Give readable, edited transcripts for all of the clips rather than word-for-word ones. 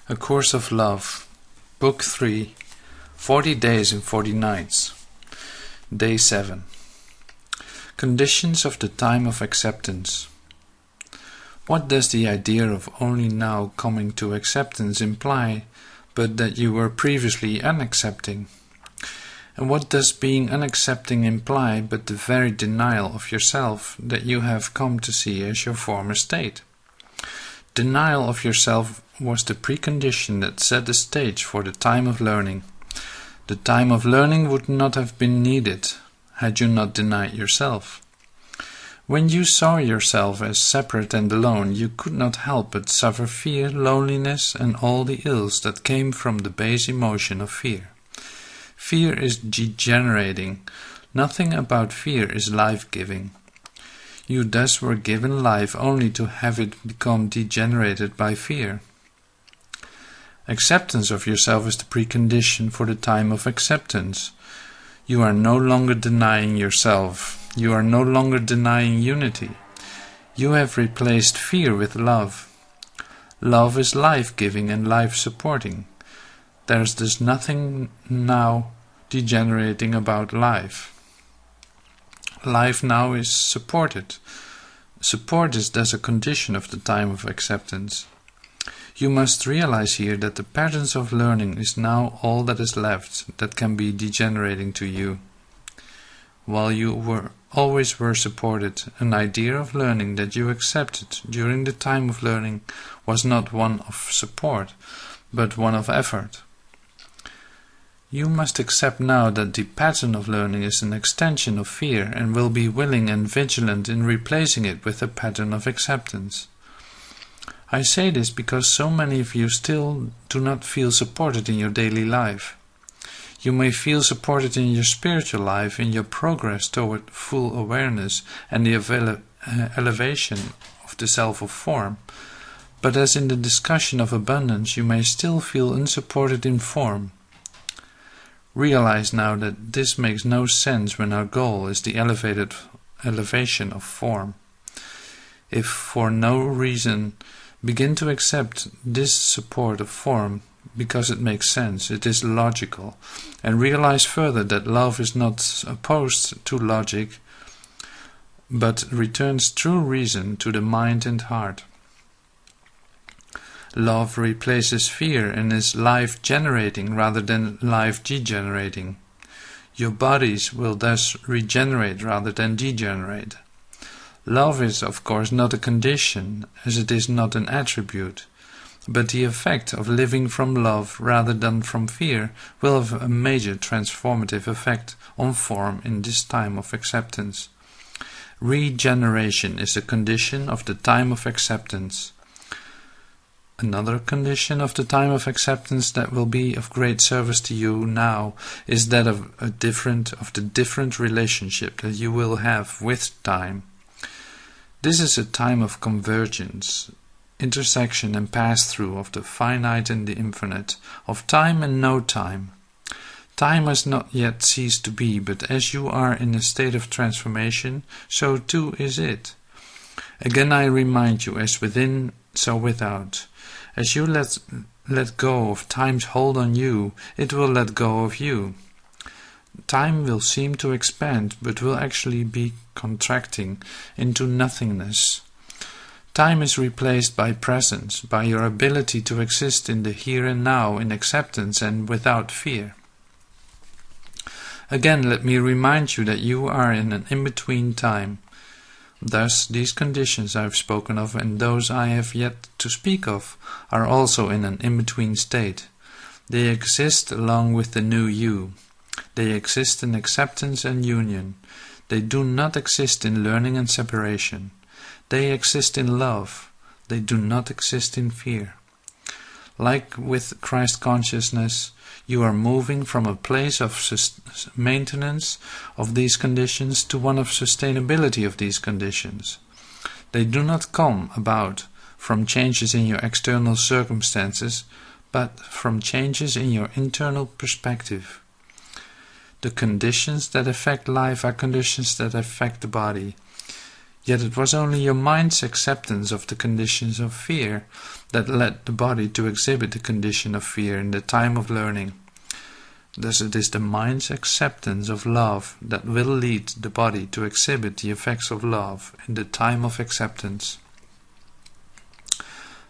A Course of Love, Book 3, 40 Days and 40 Nights, Day 7. Conditions of the Time of Acceptance. What does the idea of only now coming to acceptance imply, but that you were previously unaccepting? And what does being unaccepting imply, but the very denial of yourself that you have come to see as your former state? Denial of yourself was the precondition that set the stage for the time of learning. The time of learning would not have been needed had you not denied yourself. When you saw yourself as separate and alone, you could not help but suffer fear, loneliness, and all the ills that came from the base emotion of fear. Fear is degenerating. Nothing about fear is life-giving. You thus were given life only to have it become degenerated by fear. Acceptance of yourself is the precondition for the time of acceptance. You are no longer denying yourself. You are no longer denying unity. You have replaced fear with love. Love is life-giving and life-supporting. There is thus nothing now degenerating about life. Life now is supported. Support is thus a condition of the time of acceptance. You must realize here that the patterns of learning is now all that is left that can be degenerating to you. While you always were supported, an idea of learning that you accepted during the time of learning was not one of support, but one of effort. You must accept now that the pattern of learning is an extension of fear and will be willing and vigilant in replacing it with a pattern of acceptance. I say this because so many of you still do not feel supported in your daily life. You may feel supported in your spiritual life, in your progress toward full awareness and the elevation of the self of form, but as in the discussion of abundance, you may still feel unsupported in form. Realize now that this makes no sense when our goal is the elevation of form. If for no reason begin to accept this support of form because it makes sense, it is logical, and realize further that love is not opposed to logic, but returns true reason to the mind and heart. Love replaces fear and is life-generating rather than life-degenerating. Your bodies will thus regenerate rather than degenerate. Love is, of course, not a condition, as it is not an attribute, but the effect of living from love rather than from fear will have a major transformative effect on form in this time of acceptance. Regeneration is a condition of the time of acceptance. Another condition of the time of acceptance that will be of great service to you now is that of the different relationship that you will have with time. This is a time of convergence, intersection and pass-through of the finite and the infinite, of time and no time. Time has not yet ceased to be, but as you are in a state of transformation, so too is it. Again I remind you, as within, so without. As you let go of time's hold on you, it will let go of you. Time will seem to expand, but will actually be contracting into nothingness. Time is replaced by presence, by your ability to exist in the here and now in acceptance and without fear. Again, let me remind you that you are in an in-between time. Thus, these conditions I have spoken of and those I have yet to speak of are also in an in-between state. They exist along with the new you. They exist in acceptance and union. They do not exist in learning and separation. They exist in love. They do not exist in fear. Like with Christ consciousness, you are moving from a place of maintenance of these conditions to one of sustainability of these conditions. They do not come about from changes in your external circumstances, but from changes in your internal perspective. The conditions that affect life are conditions that affect the body. Yet it was only your mind's acceptance of the conditions of fear that led the body to exhibit the condition of fear in the time of learning. Thus it is the mind's acceptance of love that will lead the body to exhibit the effects of love in the time of acceptance.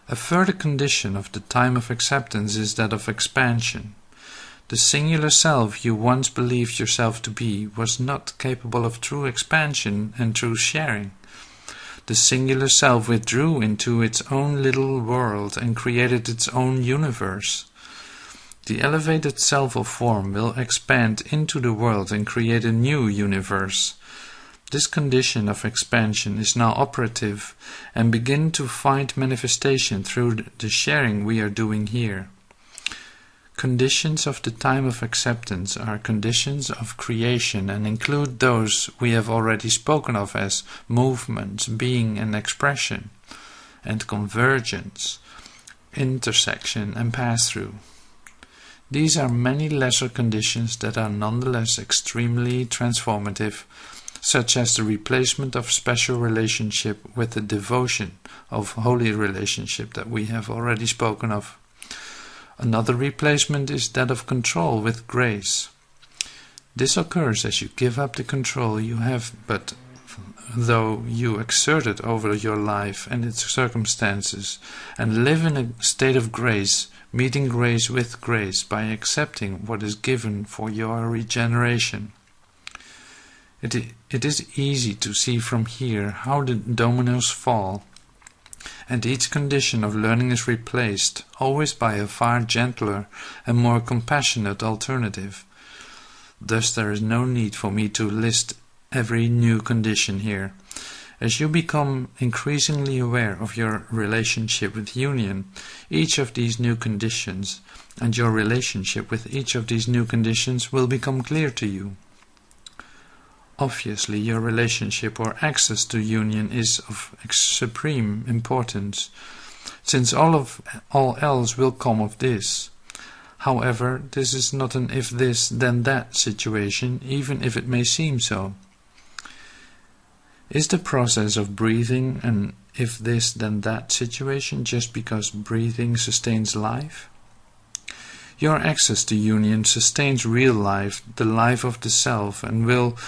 A further condition of the time of acceptance is that of expansion. The singular self you once believed yourself to be was not capable of true expansion and true sharing. The singular self withdrew into its own little world and created its own universe. The elevated self of form will expand into the world and create a new universe. This condition of expansion is now operative and begin to find manifestation through the sharing we are doing here. Conditions of the time of acceptance are conditions of creation and include those we have already spoken of as movement, being and expression, and convergence, intersection and pass-through. These are many lesser conditions that are nonetheless extremely transformative, such as the replacement of special relationship with the devotion of holy relationship that we have already spoken of. Another replacement is that of control with grace. This occurs as you give up the control you have, but though you exert it over your life and its circumstances, and live in a state of grace, meeting grace with grace by accepting what is given for your regeneration. It is easy to see from here how the dominoes fall, and each condition of learning is replaced, always by a far gentler and more compassionate alternative. Thus there is no need for me to list every new condition here. As you become increasingly aware of your relationship with union, each of these new conditions, and your relationship with each of these new conditions will become clear to you. Obviously, your relationship or access to union is of supreme importance, since all else will come of this. However, this is not an if this then that situation, even if it may seem so. Is the process of breathing an if this then that situation just because breathing sustains life? Your access to union sustains real life, the life of the self, and will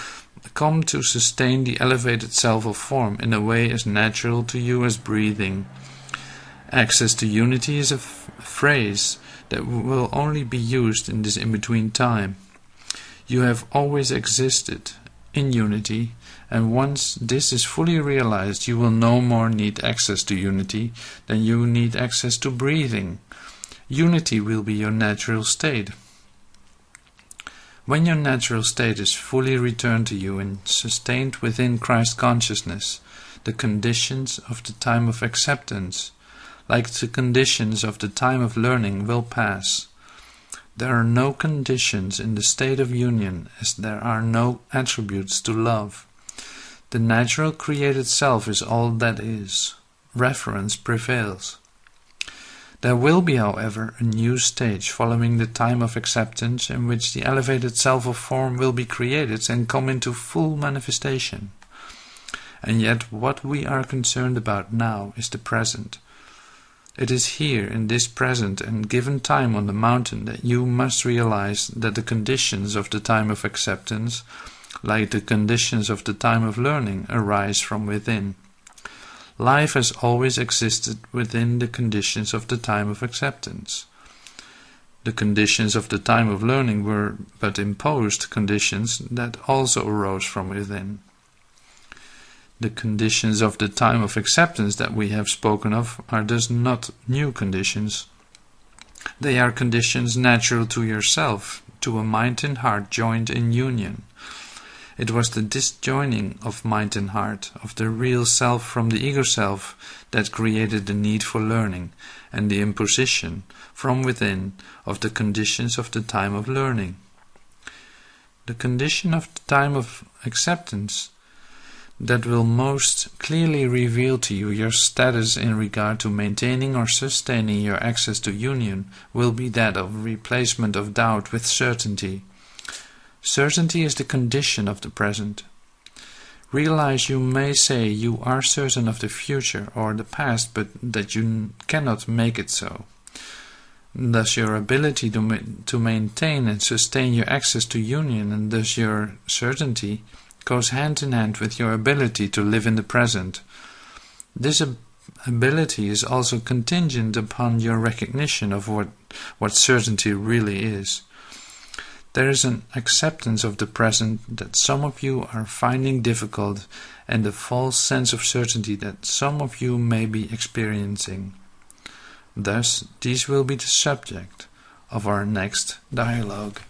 come to sustain the elevated self of form in a way as natural to you as breathing. Access to unity is a phrase that will only be used in this in-between time. You have always existed in unity, and once this is fully realized, you will no more need access to unity than you need access to breathing. Unity will be your natural state. When your natural state is fully returned to you and sustained within Christ consciousness, the conditions of the time of acceptance, like the conditions of the time of learning, will pass. There are no conditions in the state of union, as there are no attributes to love. The natural created self is all that is. Reference prevails. There will be, however, a new stage following the time of acceptance in which the elevated self of form will be created and come into full manifestation. And yet what we are concerned about now is the present. It is here in this present and given time on the mountain that you must realize that the conditions of the time of acceptance, like the conditions of the time of learning, arise from within. Life has always existed within the conditions of the time of acceptance. The conditions of the time of learning were but imposed conditions that also arose from within. The conditions of the time of acceptance that we have spoken of are thus not new conditions. They are conditions natural to yourself, to a mind and heart joined in union. It was the disjoining of mind and heart, of the real self from the ego self, that created the need for learning, and the imposition, from within, of the conditions of the time of learning. The condition of the time of acceptance that will most clearly reveal to you your status in regard to maintaining or sustaining your access to union will be that of replacement of doubt with certainty. Certainty is the condition of the present. Realize you may say you are certain of the future or the past, but that you cannot make it so. Thus your ability to maintain and sustain your access to union, and thus your certainty, goes hand in hand with your ability to live in the present. This ability is also contingent upon your recognition of what certainty really is. There is an acceptance of the present that some of you are finding difficult, and a false sense of certainty that some of you may be experiencing. Thus, these will be the subject of our next dialogue.